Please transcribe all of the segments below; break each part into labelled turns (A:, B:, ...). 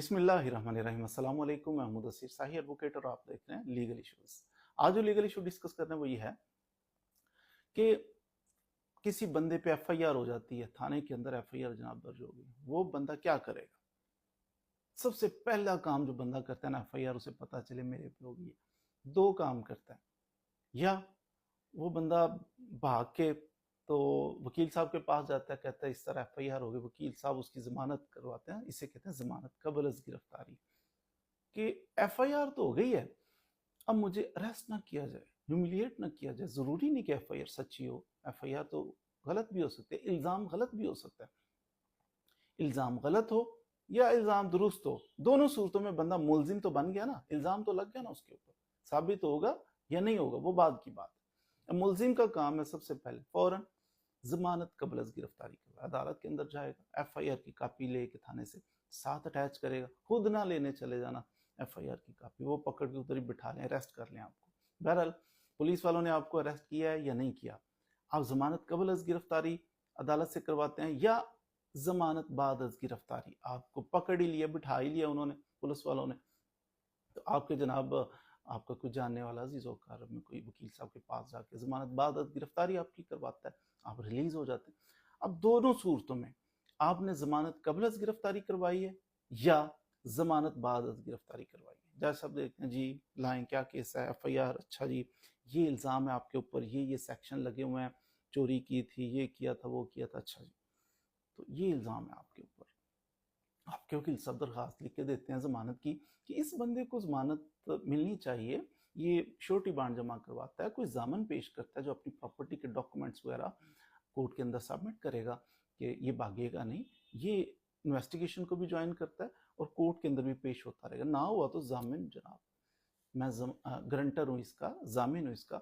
A: बिस्मिल्लाहिर्रहमानिर्रहीम। अस्सलाम वालेकुम। मैं मुदस्सिर शाही एडवोकेट और आप देख रहे हैं लीगल इश्यूज। आज जो लीगल इशू डिस्कस करना है वो ये है कि किसी बंदे पे एफआईआर हो जाती है, थाने के अंदर एफआईआर जनाब दर्ज होगी, वो बंदा क्या करेगा। सबसे पहला काम जो बंदा करता है ना, एफआईआर उसे पता चले मेरे पे होगी, है दो काम करता है। या वो बंदा भाग के तो वकील साहब के पास जाता है, कहता है इस तरह एफआईआर हो गई, वकील साहब उसकी जमानत करवाते हैं। इसे कहते हैं जमानत कबल अज गिरफ्तारी। कि एफआईआर तो हो गई है, अब मुझे अरेस्ट ना किया जाए, ह्यूमिलिएट ना किया जाए। जरूरी नहीं कि एफआईआर सच्ची हो, एफआईआर तो गलत भी हो सकती है, इल्जाम गलत भी हो सकता है। इल्जाम गलत हो या इल्जाम दुरुस्त हो, दोनों सूरतों में बंदा मुलजिम तो बन गया ना, इल्जाम तो लग गया ना उसके ऊपर। साबित होगा या नहीं होगा वो बाद की बात है। मुलजिम का काम है सबसे पहले फौरन जमानत कबल अज गिरफ्तारी करवा, अदालत के अंदर जाएगा, एफआईआर की कॉपी लेके थाने से साथ अटैच करेगा, खुद ना लेने चले जाना एफआईआर की कॉपी, वो पकड़ के उधर ही बिठा लें, अरेस्ट कर लें आपको। बहरहाल पुलिस वालों ने आपको अरेस्ट किया है या नहीं किया, आप जमानत कबल अज गिरफ्तारी अदालत से करवाते हैं या जमानत बाद अज गिरफ्तारी। आपको पकड़ ही लिया, बिठा ही लिया उन्होंने, पुलिस वालों ने, तो आपके जनाब आपका कोई जानने वाला अजीज वकार में कोई वकील साहब के पास जाके जमानत बाद गिरफ्तारी आपकी करवाता है, आप रिलीज हो जाते हैं। अब दोनों सूरतों में आपने जमानत कबल अज गिरफ्तारी करवाई है या जमानत बाद अज गिरफ्तारी करवाई है। जैसे सब देखते हैं जी, लाएं क्या केस है, एफआईआर, अच्छा जी ये इल्ज़ाम है आपके ऊपर, ये सेक्शन लगे हुए हैं, चोरी की थी, ये किया था, वो किया था, अच्छा जी तो ये इल्ज़ाम है आपके ऊपर। आपके वकील सब दरखास्त लिख के देते हैं जमानत की कि इस बंदे को जमानत मिलनी चाहिए, ये श्योरिटी बांड जमा करवाता है, कोई जामन पेश करता है जो अपनी प्रॉपर्टी के डॉक्यूमेंट्स वगैरह कोर्ट के अंदर सबमिट करेगा कि ये भागेगा नहीं, ये इन्वेस्टिगेशन को भी ज्वाइन करता है और कोर्ट के अंदर भी पेश होता रहेगा। ना हुआ तो जामिन जनाब, मैं गारंटर हूँ इसका, जामिन हूँ इसका,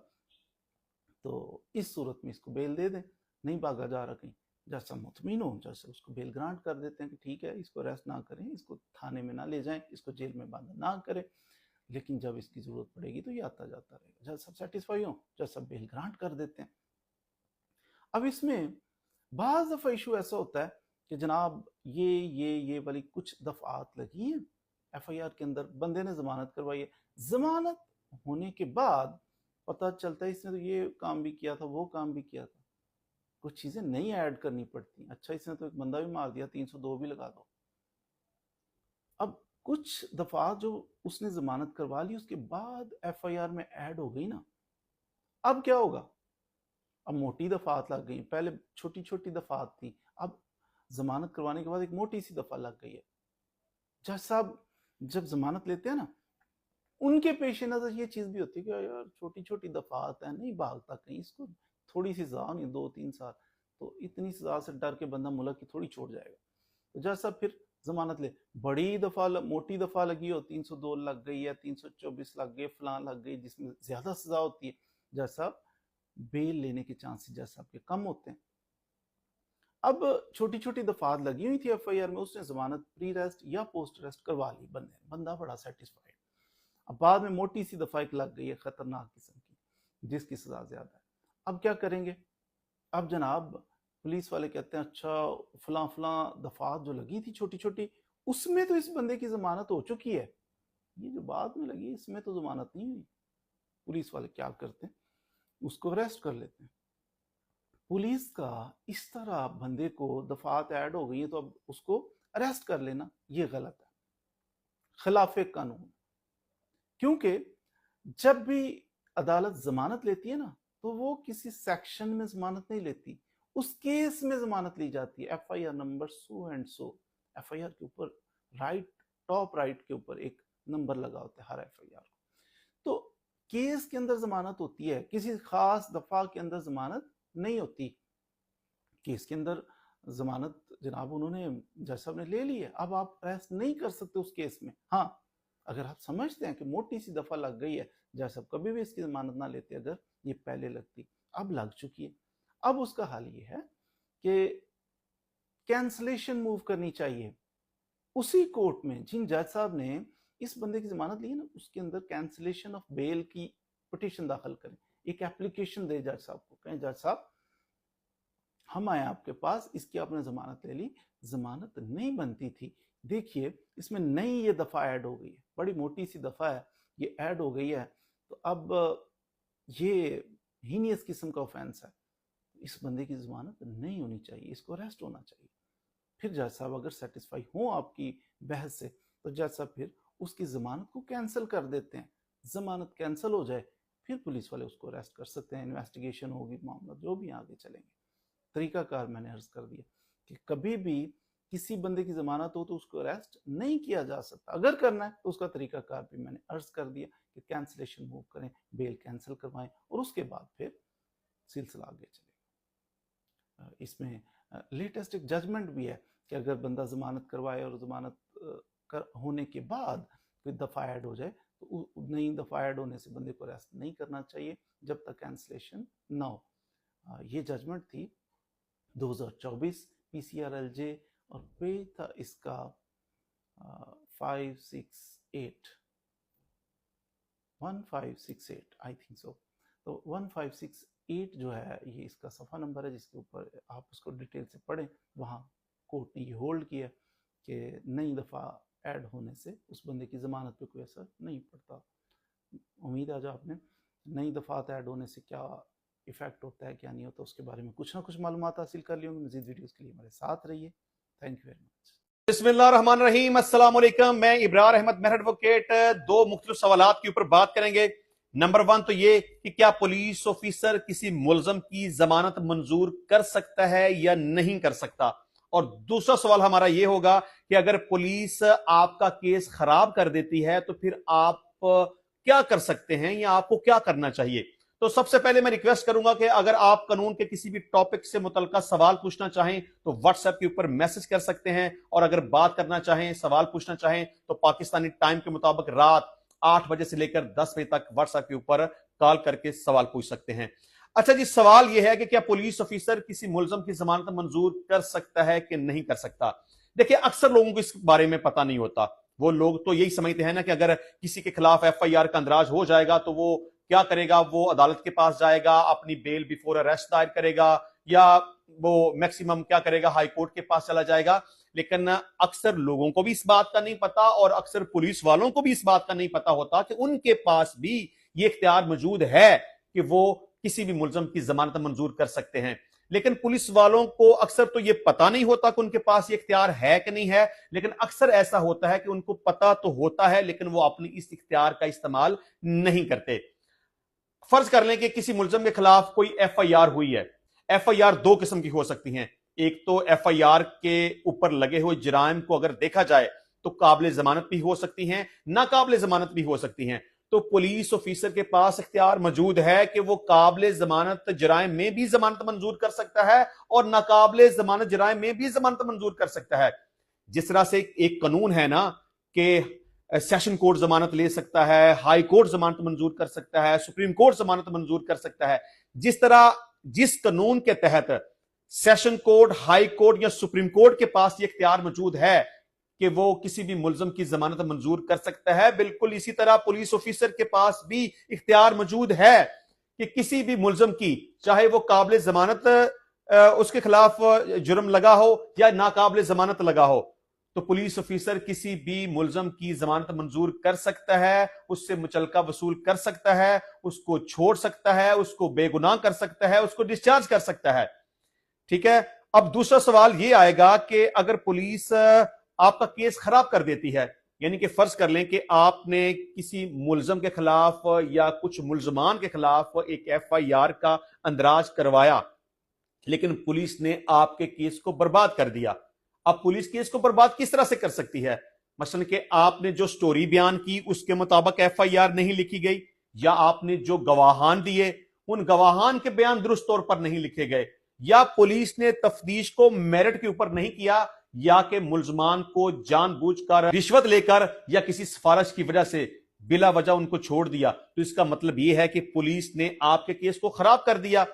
A: तो इस सूरत में इसको बेल दे दें, नहीं भागा जा रहा कहीं। जैसा मुतमिन हो जैसे उसको बेल ग्रांट कर देते हैं कि ठीक है, इसको अरेस्ट ना करें, इसको थाने में ना ले जाएं, इसको जेल में बंद ना करें, लेकिन जब इसकी जरूरत पड़ेगी तो ये आता जाता रहेगा। जब सब सेटिस्फाई हो, जब सब बेल ग्रांट कर देते हैं। अब इसमें बाज दफा इशू ऐसा होता है कि जनाब ये वाली कुछ दफात लगी है एफआईआर के अंदर, बंदे ने जमानत करवाई है, जमानत होने के बाद पता चलता है इसने तो ये काम भी किया था, वो काम भी किया था, कुछ चीजें नहीं ऐड करनी पड़ती। अच्छा इसने तो एक बंदा भी मार दिया, 302 भी लगा दो। अब कुछ दफा जो उसने जमानत करवा ली उसके बाद एफआईआर में ऐड हो गई ना, अब क्या होगा। अब मोटी दफात लग गई, पहले छोटी छोटी दफात थी, अब जमानत करवाने के बाद एक मोटी सी दफा लग गई है। जज साहब जब जमानत लेते हैं ना, उनके पेश नजर ये चीज भी होती है कि यार छोटी छोटी दफात है, नहीं भागता कहीं, इसको थोड़ी सी सजा नहीं, 2-3 साल, तो इतनी सजा से डर के बंदा मुल्क की थोड़ी छोड़ जाएगा। तो जज साहब फिर जमानत ले, बड़ी दफा मोटी दफा लगी हो, 302 लग गई है, 324 लग गई, फलां लग गई, जिसमें ज्यादा सजा होती है, जज साहब बेल लेने के चांसेस जज साहब के कम होते हैं। अब छोटी छोटी दफात लगी हुई थी एफआईआर में, उसने जमानत प्री अरेस्ट या पोस्ट अरेस्ट करवा ली, बंदा बड़ा सेटिस्फाइड। अब बाद में मोटी सी दफा एक लग गई है खतरनाक किस्म की, जिसकी सजा ज्यादा है। अब क्या करेंगे। अब जनाब पुलिस वाले कहते हैं अच्छा फलां फलां दफात जो लगी थी छोटी छोटी, उसमें तो इस बंदे की जमानत हो चुकी है, ये जो बाद में लगी इसमें तो जमानत नहीं हुई। पुलिस वाले क्या करते हैं, उसको अरेस्ट कर लेते हैं। पुलिस का इस तरह बंदे को दफात ऐड हो गई है तो अब उसको अरेस्ट कर लेना ये गलत है, खिलाफ कानून। क्योंकि जब भी अदालत जमानत लेती है ना, तो वो किसी सेक्शन में जमानत नहीं लेती, उस केस में जमानत ली जाती है। FIR number so and so, FIR के ऊपर राइट, टॉप राइट के ऊपर एक नंबर लगा होता है हर एफआईआर को। तो केस के अंदर जमानत होती है, किसी खास दफा के अंदर जमानत नहीं होती। केस के अंदर जमानत जनाब उन्होंने जज साहब ने ले ली है, अब आप अरेस्ट नहीं कर सकते उस केस में। हाँ, अगर आप समझते हैं कि मोटी सी दफा लग गई है, जज साहब कभी भी इसकी जमानत ना लेते अगर ये पहले लगती, अब लग चुकी है। अब उसका हाल ये है कि कैंसलेशन मूव करनी चाहिए उसी कोर्ट में जिन जज साहब ने इस बंदे की जमानत ली है ना, उसके अंदर कैंसलेशन ऑफ बेल की पिटीशन दाखिल करें, एक एप्लीकेशन दे जज साहब को, कहें जज साहब हम आए आपके पास, इसकी आपने जमानत ले ली, जमानत नहीं बनती थी, देखिए इसमें नई ये दफा ऐड हो गई है, बड़ी मोटी सी दफा है, ये ऐड हो गई है। तो अब ये हीनियस किस्म का ऑफेंस है, इस बंदे की जमानत नहीं होनी चाहिए, इसको अरेस्ट होना चाहिए। फिर जज साहब अगर सेटिस्फाई हो आपकी बहस से तो जज साहब फिर उसकी जमानत को कैंसिल कर देते हैं। जमानत कैंसिल हो जाए फिर पुलिस वाले उसको अरेस्ट कर सकते हैं, इन्वेस्टिगेशन होगी, मामला जो भी आगे चलेंगे। तरीकाकार मैंने अर्ज कर दिया कि कभी भी किसी बंदे की जमानत हो तो उसको अरेस्ट नहीं किया जा सकता, अगर करना है तो उसका तरीकाकार भी मैंने अर्ज कर दिया कि कैंसिलेशन मूव करें, बेल कैंसिल करवाएं और उसके बाद फिर सिलसिला आगे चलेगा। इसमें लेटेस्ट एक जजमेंट भी है कि अगर बंदा जमानत करवाए और जमानत होने के बाद कोई दफा ऐड हो जाए तो नई दफा ऐड होने से बंदे को अरेस्ट नहीं करना चाहिए जब तक कैंसिलेशन ना हो। ये जजमेंट थी 2024 PCRLJ और पेज था इसका 1568 आई थिंक सो। तो 1568 जो है ये इसका सफ़ा नंबर है जिसके ऊपर आप उसको डिटेल से पढ़ें। वहाँ कोर्ट ने ये होल्ड किया कि नई दफ़ा ऐड होने से उस बंदे की ज़मानत पे कोई असर नहीं पड़ता। उम्मीद है आज आपने नई दफ़ात ऐड होने से क्या इफेक्ट होता है क्या नहीं होता उसके बारे में कुछ ना कुछ मालूमात हासिल कर ली होंगी। मज़ीद वीडियोस के लिए हमारे साथ रहिए। Thank you very much.
B: बिस्मिल्लाहिर्रहमानिर्रहीम, अस्सलाम वालेकुम। मैं इब्रार अहमद मेहर एडवोकेट। दो मुख्तलिफ सवालात के ऊपर बात करेंगे। नंबर 1 तो ये कि क्या पुलिस ऑफिसर किसी मुलजम की जमानत मंजूर कर सकता है या नहीं कर सकता, और दूसरा सवाल हमारा ये होगा कि अगर पुलिस आपका केस खराब कर देती है तो फिर आप क्या कर सकते हैं या आपको क्या करना चाहिए। तो सबसे पहले मैं रिक्वेस्ट करूंगा कि अगर आप कानून के किसी भी टॉपिक से मुतल्लिका सवाल पूछना चाहें तो व्हाट्सएप के ऊपर मैसेज कर सकते हैं, और अगर बात करना चाहें, सवाल पूछना चाहें तो पाकिस्तानी टाइम के मुताबिक रात 8 बजे से लेकर 10 बजे तक व्हाट्सएप के ऊपर कॉल करके सवाल पूछ सकते हैं। अच्छा जी, सवाल यह है कि क्या पुलिस ऑफिसर किसी मुलजम की जमानत मंजूर कर सकता है कि नहीं कर सकता। देखिए, अक्सर लोगों को इस बारे में पता नहीं होता। वो लोग तो यही समझते हैं ना कि अगर किसी के खिलाफ FIR का अंदराज हो जाएगा तो वो क्या करेगा, वो अदालत के पास जाएगा, अपनी बेल बिफोर अरेस्ट दायर करेगा, या वो मैक्सिमम क्या करेगा, हाई कोर्ट के पास चला जाएगा। लेकिन अक्सर लोगों को भी इस बात का नहीं पता, और अक्सर पुलिस वालों को भी इस बात का नहीं पता होता कि उनके पास भी ये इख्तियार मौजूद है कि वो किसी भी मुलजम की जमानत मंजूर कर सकते हैं। लेकिन पुलिस वालों को अक्सर तो ये पता नहीं होता कि उनके पास ये इख्तियार है कि नहीं है। लेकिन अक्सर ऐसा होता है कि उनको पता तो होता है लेकिन वो अपनी इस इख्तियार का इस्तेमाल नहीं करते। फर्ज कर लें कि किसी मुलजम के खिलाफ कोई FIR हुई है। FIR दो किस्म की हो सकती हैं। एक तो FIR के ऊपर लगे हुए जराइम को अगर देखा जाए तो काबिल जमानत भी हो सकती हैं, नाकाबिल जमानत भी हो सकती हैं। तो पुलिस ऑफिसर के पास इख्तियार मौजूद है कि वो काबिल जमानत जराइम में भी जमानत मंजूर कर सकता है और नाकाबिल जमानत जराइम में भी जमानत मंजूर कर सकता है। जिस तरह से एक कानून है ना कि सेशन कोर्ट जमानत ले सकता है, हाई कोर्ट जमानत मंजूर कर सकता है, सुप्रीम कोर्ट जमानत मंजूर कर सकता है। जिस तरह जिस कानून के तहत सेशन कोर्ट, हाई कोर्ट या सुप्रीम कोर्ट के पास यह इख्तियार मौजूद है कि वो किसी भी मुलजम की जमानत मंजूर कर सकता है, बिल्कुल इसी तरह पुलिस ऑफिसर के पास भी इख्तियार मौजूद है कि किसी भी मुलजम की, चाहे वो काबिल जमानत उसके खिलाफ जुर्म लगा हो या नाकाबिल जमानत लगा हो, तो पुलिस ऑफिसर किसी भी मुलजम की जमानत मंजूर कर सकता है, उससे मुचलका वसूल कर सकता है, उसको छोड़ सकता है, उसको बेगुनाह कर सकता है, उसको डिस्चार्ज कर सकता है। ठीक है। अब दूसरा सवाल यह आएगा कि अगर पुलिस आपका केस खराब कर देती है, यानी कि फर्ज कर लें कि आपने किसी मुलजम के खिलाफ या कुछ मुलजमान के खिलाफ एक FIR का अंदराज करवाया लेकिन पुलिस ने आपके केस को बर्बाद कर दिया। अब पुलिस केस को बर्बाद किस तरह से कर सकती है? मसलन कि आपने जो स्टोरी बयान की उसके मुताबिक FIR नहीं लिखी गई, या आपने जो गवाहान दिए उन गवाहान के बयान दुरुस्त तौर पर नहीं लिखे गए, या पुलिस ने तफ्तीश को मेरिट के ऊपर नहीं किया, या कि मुलजमान को जानबूझकर रिश्वत लेकर या किसी सिफारिश की वजह से बिला वजह उनको छोड़ दिया, तो इसका मतलब यह है कि पुलिस ने आपके केस को खराब कर दिया।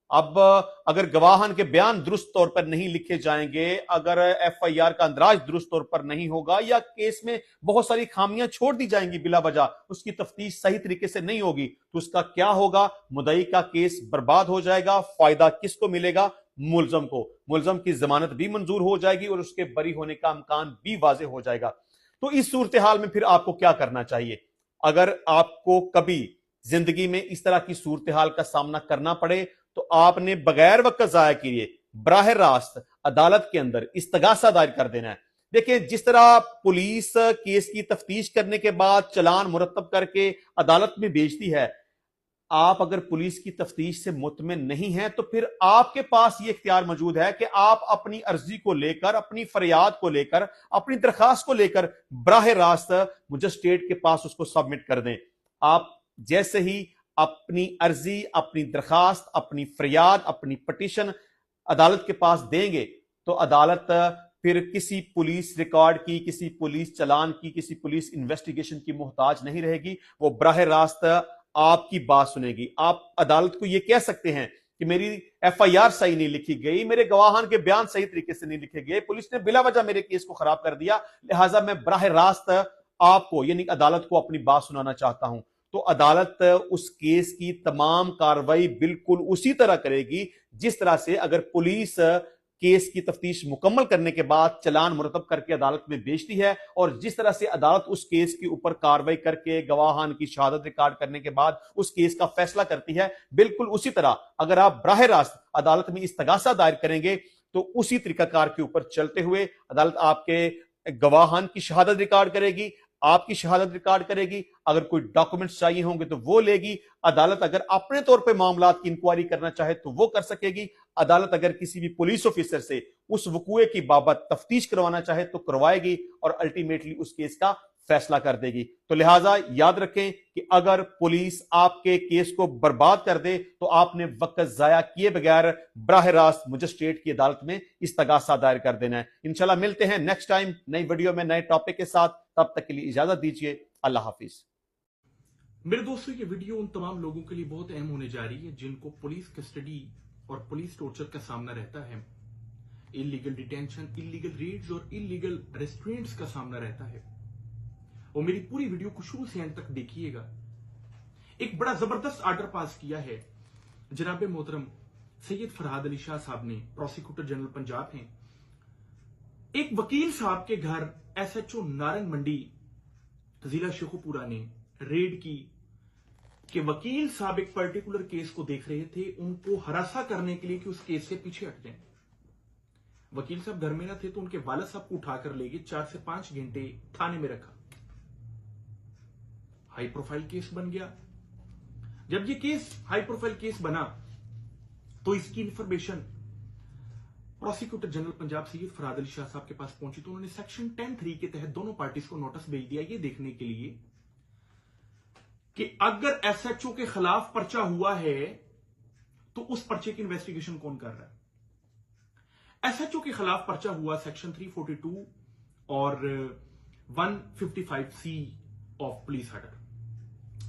B: अब अगर गवाहान के बयान दुरुस्त तौर पर नहीं लिखे जाएंगे, अगर FIR का अंदराज दुरुस्त तौर पर नहीं होगा, या केस में बहुत सारी खामियां छोड़ दी जाएंगी बिला वजह, उसकी तफ्तीश सही तरीके से नहीं होगी, तो उसका क्या होगा? मुद्दई का केस बर्बाद हो जाएगा। फायदा किसको मिलेगा? मुलजम की जमानत भी मंजूर हो जाएगी और उसके बरी होने का इम्कान भी वाजे हो जाएगा। तो इस सूरत हाल में फिर आपको क्या करना चाहिए? अगर आपको कभी जिंदगी में इस तरह की सूरत हाल का सामना करना पड़े तो आपने बगैर वक्त जाया किए बराह रास्त अदालत के अंदर इस्तगासा दायर कर देना है। देखिए, जिस तरह पुलिस केस की तफ्तीश करने के बाद चालान मुरतब करके अदालत में भेजती है, आप अगर पुलिस की तफ्तीश से मुतमिन नहीं है तो फिर आपके पास यह इख्तियार मौजूद है कि आप अपनी अर्जी को लेकर, अपनी फरियाद को लेकर, अपनी दरखास्त को लेकर बराह रास्त मजिस्ट्रेट के पास उसको सबमिट कर दें। आप जैसे ही अपनी अर्जी, अपनी दरखास्त, अपनी फरियाद, अपनी पटिशन अदालत के पास देंगे तो अदालत फिर किसी पुलिस रिकॉर्ड की, किसी पुलिस चलान की, किसी पुलिस इन्वेस्टिगेशन की मोहताज नहीं रहेगी। वो बराह रास्त आपकी बात सुनेगी। आप अदालत को यह कह सकते हैं कि मेरी एफआईआर सही नहीं लिखी गई, मेरे गवाहान के बयान सही तरीके से नहीं लिखे गए, पुलिस ने बिला वजह मेरे केस को खराब कर दिया, लिहाजा मैं बराह रास्त आपको यानी अदालत को अपनी बात सुनाना चाहता हूं। तो अदालत उस केस की तमाम कार्रवाई बिल्कुल उसी तरह करेगी जिस तरह से अगर पुलिस केस की तफ्तीश मुकम्मल करने के बाद चालान मुरतब करके अदालत में भेजती है और जिस तरह से अदालत उस केस के ऊपर कार्रवाई करके गवाहान की शहादत रिकॉर्ड करने के बाद उस केस का फैसला करती है, बिल्कुल उसी तरह अगर आप बराह रास्त अदालत में इस्तगासा दायर करेंगे तो उसी तरीकाकार के ऊपर चलते हुए अदालत आपके गवाहान की शहादत रिकॉर्ड करेगी, आपकी शहादत रिकॉर्ड करेगी। अगर कोई डॉक्यूमेंट्स चाहिए होंगे तो वो लेगी। अदालत अगर अपने तौर पे मामलात की इंक्वायरी करना चाहे तो वो कर सकेगी। अदालत अगर किसी भी पुलिस ऑफिसर से उस वकूए की बाबत तफ्तीश करवाना चाहे तो करवाएगी और अल्टीमेटली उस केस का फैसला कर देगी। तो लिहाजा याद रखें कि अगर पुलिस आपके केस को बर्बाद कर दे तो आपने वक्त जाया किए बगैर बराह रास्त मजिस्ट्रेट की अदालत में इस्तगासा दायर कर देना है। इंशाल्लाह मिलते हैं नेक्स्ट टाइम नई वीडियो में नए टॉपिक के साथ। तब तक के लिए इजाजत दीजिए। अल्लाह हाफिज।
C: मेरे दोस्तों, ये वीडियो उन तमाम लोगों के लिए बहुत अहम होने जा रही है जिनको पुलिस कस्टडी और पुलिस टॉर्चर का सामना रहता है, इलीगल डिटेंशन, इलीगल रेड्स और इलीगल रेस्ट्रेंट्स का सामना रहता है। और मेरी पूरी वीडियो को शुरू से एंड तक देखिएगा। एक बड़ा जबरदस्त आर्डर पास किया है जनाब मोहतरम सैयद फरहाद अली शाह साहब ने, प्रोसिक्यूटर जनरल पंजाब हैं। एक वकील साहब के घर एसएचओ नारंग मंडी जिला शेखुपुरा ने रेड की कि वकील साहब एक पर्टिकुलर केस को देख रहे थे, उनको हरासा करने के लिए कि उस केस से पीछे हट जाएं। वकील साहब घर में ना थे तो उनके वालिद साहब को उठाकर ले गए, 4 से 5 घंटे थाने में रखा। हाई प्रोफाइल केस बन गया। जब ये केस हाई प्रोफाइल केस बना तो इसकी information prosecutor general Punjab Syed Farhad Ali Shah साहब के पास पहुंची तो उन्होंने सेक्शन 10(3) के तहत दोनों पार्टीज को नोटिस भेज दिया ये देखने के लिए कि अगर एसएचओ के खिलाफ पर्चा हुआ है तो उस पर्चे की इन्वेस्टिगेशन कौन कर रहा है। एसएचओ के खिलाफ पर्चा हुआ सेक्शन 342 और 155C ऑफ पुलिस आर्डर।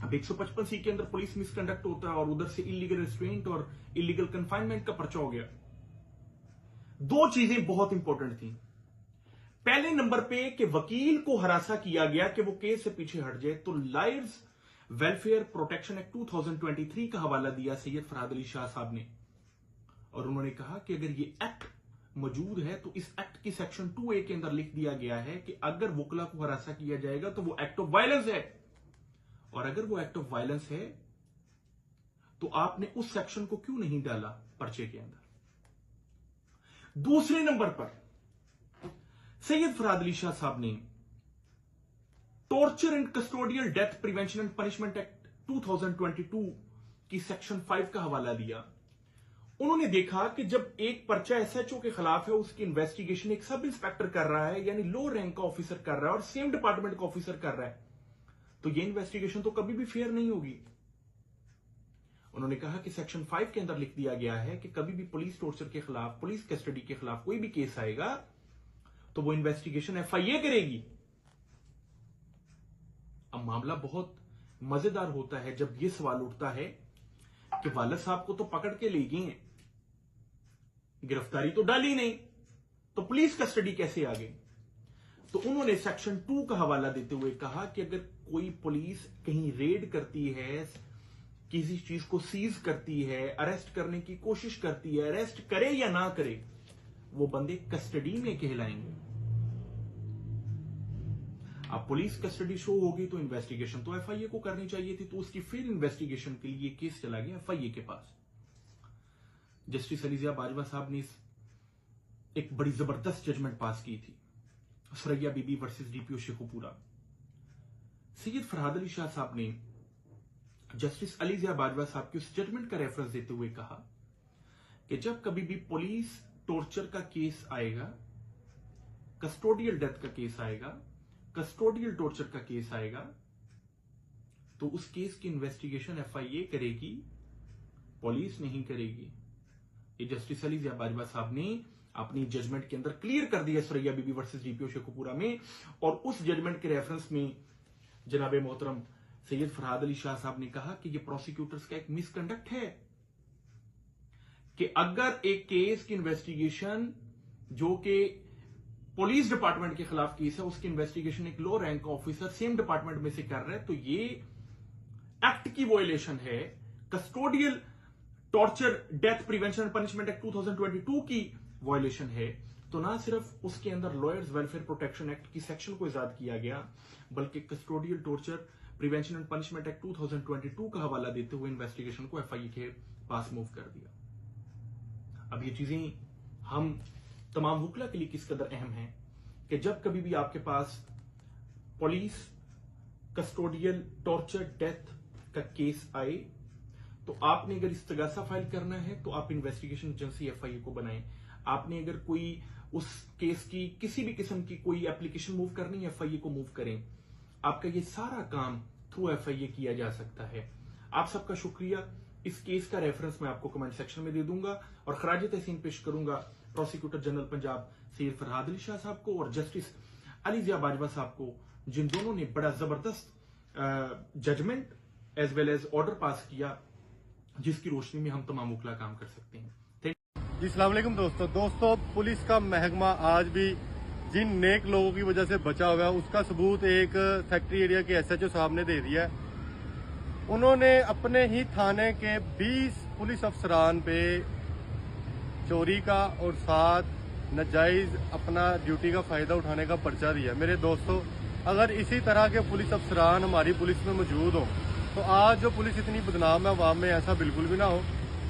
C: अब 155C के अंदर पुलिस मिसकंडक्ट होता है और उधर से इलीगल रेस्ट्रेंट और इलीगल कन्फाइनमेंट का पर्चा हो गया। दो चीजें बहुत इंपॉर्टेंट थी। पहले नंबर पे कि वकील को हरासा किया गया कि वो केस से पीछे हट जाए, तो लायर्स वेलफेयर प्रोटेक्शन एक्ट 2023 का हवाला दिया सैयद फरहाद अली शाह साहब ने और उन्होंने कहा कि अगर ये एक्ट मौजूद है तो इस एक्ट की सेक्शन 2A के अंदर लिख दिया गया है कि अगर वकला को हरासा किया जाएगा तो वो एक्ट ऑफ वायलेंस है, और अगर वो एक्ट ऑफ वायलेंस है तो आपने उस सेक्शन को क्यों नहीं डाला पर्चे के अंदर। दूसरे नंबर पर सैयद फरहाद अली शाह साहब ने torture and custodial death prevention and punishment act 2022 की सेक्शन 5 का हवाला दिया। उन्होंने देखा कि जब एक पर्चा एसएचओ के खिलाफ है, उसकी इन्वेस्टिगेशन एक सब इंस्पेक्टर कर रहा है, यानी लो रैंक का ऑफिसर कर रहा है और सेम डिपार्टमेंट का ऑफिसर कर रहा है, तो ये इन्वेस्टिगेशन तो कभी भी फेयर नहीं होगी। उन्होंने कहा कि सेक्शन 5 के अंदर लिख दिया गया है कि कभी भी पुलिस टॉर्चर के खिलाफ, पुलिस कस्टडी के खिलाफ कोई भी केस आएगा तो वो इन्वेस्टिगेशन एफआईए करेगी। अब मामला बहुत मजेदार होता है जब यह सवाल उठता है कि वालिद साहब को तो पकड़ के ले गए हैं, गिरफ्तारी तो डाली नहीं, तो पुलिस कस्टडी कैसे आ गई। तो उन्होंने सेक्शन 2 का हवाला देते हुए कहा कि अगर कोई पुलिस कहीं रेड करती है किसी चीज को सीज करती है, अरेस्ट करने की कोशिश करती है, अरेस्ट करे या ना करे, वो बंदे कस्टडी में कहलाएंगे। अब पुलिस कस्टडी शो होगी तो इन्वेस्टिगेशन तो एफआईए को करनी चाहिए थी, तो उसकी फिर इन्वेस्टिगेशन के लिए केस चला गया एफआईए के पास। जस्टिस अलीजिया बाजवा साहब ने एक बड़ी जबरदस्त जजमेंट पास की थी, सुरैया बीबी वर्सेस डीपीओ शेखुपुरा। सैयद फरहाद अली शाह साहब ने जस्टिस अलीजिया बाजवा साहब की उस जजमेंट का रेफरेंस देते हुए कहा कि जब कभी भी पुलिस टॉर्चर का केस आएगा, कस्टोडियल डेथ का केस आएगा, कस्टोडियल टॉर्चर का केस आएगा, तो उस केस की इन्वेस्टिगेशन एफआईए करेगी, पुलिस नहीं करेगी। ये जस्टिस अलीजिया बाजवा साहब ने अपनी जजमेंट के अंदर क्लियर कर दिया सुरैया बीबी वर्सेस डीपीओ शेखुपुरा में। और उस जजमेंट के रेफरेंस में जनाब मोहतरम सैयद फरहाद अली शाह साहब ने कहा कि ये प्रोसिक्यूटर्स का एक मिसकंडक्ट है कि अगर एक केस की इन्वेस्टिगेशन जो कि पुलिस डिपार्टमेंट के खिलाफ केस है, उसकी इन्वेस्टिगेशन एक लो रैंक ऑफिसर सेम डिपार्टमेंट में से कर रहा है, तो ये एक्ट की वॉयलेशन है, custodial torture death prevention and punishment act 2022 की वॉयलेशन है। तो ना सिर्फ उसके अंदर लॉयर्स वेलफेयर प्रोटेक्शन एक्ट की सेक्शन को इजाद किया गया, बल्कि custodial torture prevention and punishment act 2022 का हवाला देते हुए इन्वेस्टिगेशन को एफआईए के पास मूव कर दिया। अब ये चीजें हम तमाम वकला के लिए किस कदर अहम है कि जब कभी भी आपके पास पुलिस कस्टोडियल टॉर्चर डेथ का केस आए, तो आपने अगर इस्तगासा फाइल करना है तो आप इन्वेस्टिगेशन एजेंसी एफआईए को बनाएं। आपने अगर कोई उस केस की किसी भी किस्म की कोई एप्लीकेशन मूव करनी है, एफआईए को मूव करें। आपका ये सारा काम थ्रू एफआईए किया जा सकता है। आप सबका शुक्रिया। इस केस का रेफरेंस मैं आपको कमेंट सेक्शन में दे दूंगा और खराज तहसीन पेश करूंगा प्रोसिक्यूटर जनरल पंजाब सैयद फरहाद अली शाह साहब को और जस्टिस अलीजिया बाजवा साहब को, जिन दोनों ने बड़ा जबरदस्त judgment as well as order pass किया, जिसकी रोशनी में हम तमाम वकला काम कर सकते हैं।
D: अस्सलाम वालेकुम दोस्तों, पुलिस का महकमा आज भी जिन नेक लोगों की वजह से बचा हुआ है, उसका सबूत एक फैक्ट्री एरिया के एसएचओ साहब ने दे दिया है। उन्होंने अपने ही थाने के 20 पुलिस अफसरान पे चोरी का और साथ नाजायज अपना ड्यूटी का फायदा उठाने का पर्चा दिया। मेरे दोस्तों, अगर इसी तरह के पुलिस अफसरान हमारी पुलिस में मौजूद हो तो आज जो पुलिस इतनी बदनाम है अवाम में, ऐसा बिल्कुल भी ना हो।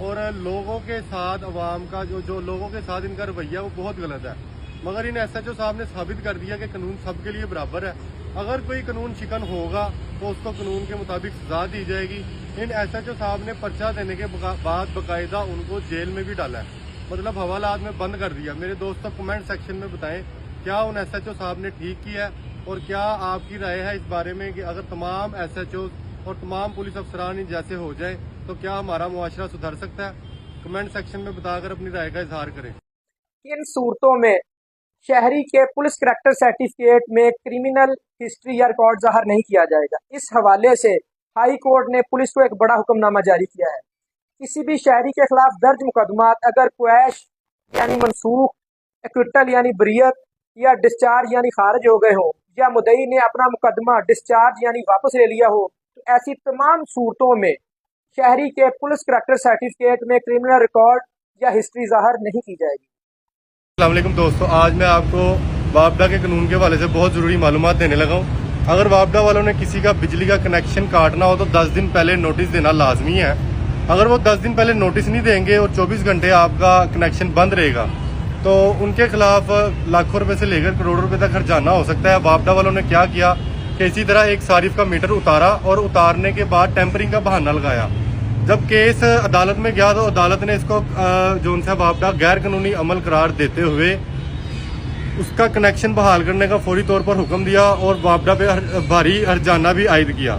D: और लोगों के साथ अवाम का जो लोगों के साथ इनका रवैया वो बहुत गलत है। मगर इन एसएचओ साहब ने साबित कर दिया कि कानून सबके लिए बराबर है। अगर कोई कानून शिकन होगा तो उसको कानून के मुताबिक सजा दी जाएगी। इन एसएचओ साहब ने पर्चा देने के बाद बाकायदा उनको जेल में भी डाला है, मतलब हवालात में बंद कर दिया। मेरे दोस्तों, कमेंट सेक्शन में बताएं क्या उन एसएचओ साहब ने ठीक किया है और क्या आपकी राय है इस बारे में कि अगर तमाम एसएचओ और तमाम पुलिस अफसरान जैसे हो जाए तो क्या हमारा मुआशरा सुधर सकता है? कमेंट सेक्शन में बताकर अपनी राय का इजहार करें।
E: इन सूरतों में शहरी के पुलिस करैक्टर सर्टिफिकेट में क्रिमिनल हिस्ट्री या रिकॉर्ड ज़ाहिर नहीं किया जाएगा। इस हवाले से हाई कोर्ट ने पुलिस को एक बड़ा हुक्मनामा जारी किया है। किसी भी शहरी के खिलाफ दर्ज मुकदमात अगर क्वैश यानी मनसूख, एक्विटल यानी बरियत या डिस्चार्ज यानी खारिज हो गए हो या मुद्दई ने अपना मुकदमा डिस्चार्ज यानी वापस ले लिया हो, तो ऐसी तमाम सूरतों में शहरी के पुलिस करैक्टर सर्टिफिकेट में क्रिमिनल रिकॉर्ड या हिस्ट्री ज़ाहिर नहीं की जाएगी।
D: अस्सलाम वालेकुम दोस्तों, आज मैं आपको वापडा के कानून के हवाले से बहुत ज़रूरी मालूमात देने लगा हूँ। अगर वापडा वालों ने किसी का बिजली का कनेक्शन काटना हो तो 10 दिन पहले नोटिस देना लाजमी है। अगर वो 10 दिन पहले नोटिस नहीं देंगे और 24 घंटे आपका कनेक्शन बंद रहेगा तो उनके खिलाफ लाखों रुपए से लेकर करोड़ों रुपए तक हर्जाना हो सकता है। वापडा वालों ने क्या किया कि इसी तरह एक सारिफ का मीटर उतारा और उतारने के बाद टेम्परिंग का बहाना लगाया। जब केस अदालत में गया तो अदालत ने इसको जो उनसे वापडा गैर कानूनी अमल करार देते हुए उसका कनेक्शन बहाल करने का फौरी तौर पर हुक्म दिया और वापडा पे भारी हर्जाना भी आयद किया।